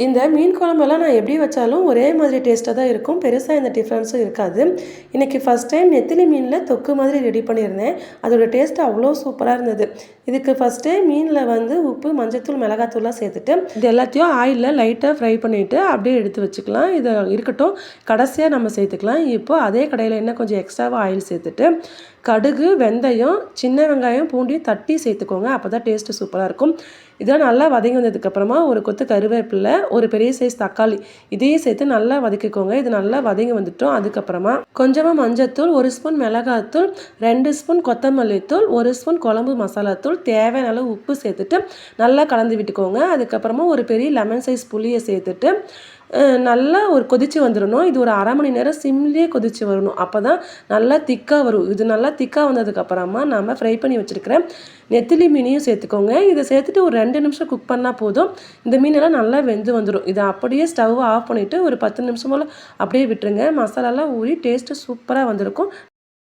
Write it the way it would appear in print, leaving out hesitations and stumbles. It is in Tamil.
இந்த மீன் குழம்பெல்லாம் நான் எப்படி வச்சாலும் ஒரே மாதிரி டேஸ்ட்டாக தான் இருக்கும். பெருசா எந்த டிஃப்ரென்ஸும் இருக்காது. இன்னைக்கு ஃபர்ஸ்ட் டைம் நெத்திலி மீன்ல தொக்கு மாதிரி ரெடி பண்ணியிருந்தேன். அதோட டேஸ்ட் அவ்வளோ சூப்பரா இருந்தது. இதுக்கு ஃபர்ஸ்ட்டே மீன்ல வந்து உப்பு, மஞ்சத்தூள், மிளகாத்தூள்லாம் சேர்த்துட்டு, இது எல்லாத்தையும் ஆயில்ல லைட்டா ஃப்ரை பண்ணிட்டு அப்படியே எடுத்து வச்சுக்கலாம். இது இருக்கட்டும். கடைசியா நம்ம சேர்த்துக்கலாம். இப்போ அதே கடாயில இன்னும் கொஞ்சம் எக்ஸ்ட்ராவா ஆயில் சேர்த்துட்டு, கடுகு, வெந்தயம், சின்ன வெங்காயம், பூண்டையும் தட்டி சேர்த்துக்கோங்க. அப்பதான் டேஸ்ட் சூப்பரா இருக்கும். இதெல்லாம் நல்லா வதங்கி வந்ததுக்கப்புறமா ஒரு கொத்து கருவேப்பிலை, ஒரு பெரிய சைஸ் தக்காளி இதையும் சேர்த்து நல்லா வதக்கிக்கோங்க. இது நல்லா வதங்கி வந்துட்டோம். அதுக்கப்புறமா கொஞ்சமாக மஞ்சத்தூள், 1 ஸ்பூன் மிளகாத்தூள், 2 ஸ்பூன் கொத்தமல்லி தூள், 1 ஸ்பூன் குழம்பு மசாலா தூள், தேவையான அளவு உப்பு சேர்த்துட்டு நல்லா கலந்து விட்டுக்கோங்க. அதுக்கப்புறமா ஒரு பெரிய லெமன் சைஸ் புளியை சேர்த்துட்டு நல்லா ஒரு கொதிச்சு வந்துடணும். இது ஒரு 1/2 மணி நேரம் சிம்லேயே கொதிச்சு வரணும். அப்போ தான் நல்லா திக்காக வரும். இது நல்லா திக்காக வந்ததுக்கப்புறமா நம்ம ஃப்ரை பண்ணி வச்சுருக்கிற நெத்திலி மீனையும் சேர்த்துக்கோங்க. இதை சேர்த்துட்டு ஒரு 2 நிமிஷம் குக் பண்ணால் போதும். இந்த மீனெல்லாம் நல்லா வெந்து வந்துடும். இதை அப்படியே ஸ்டவ் ஆஃப் பண்ணிவிட்டு ஒரு 10 நிமிஷம் போல் அப்படியே விட்டுருங்க. மசாலாலாம் ஊறி டேஸ்ட்டு சூப்பராக வந்திருக்கும்.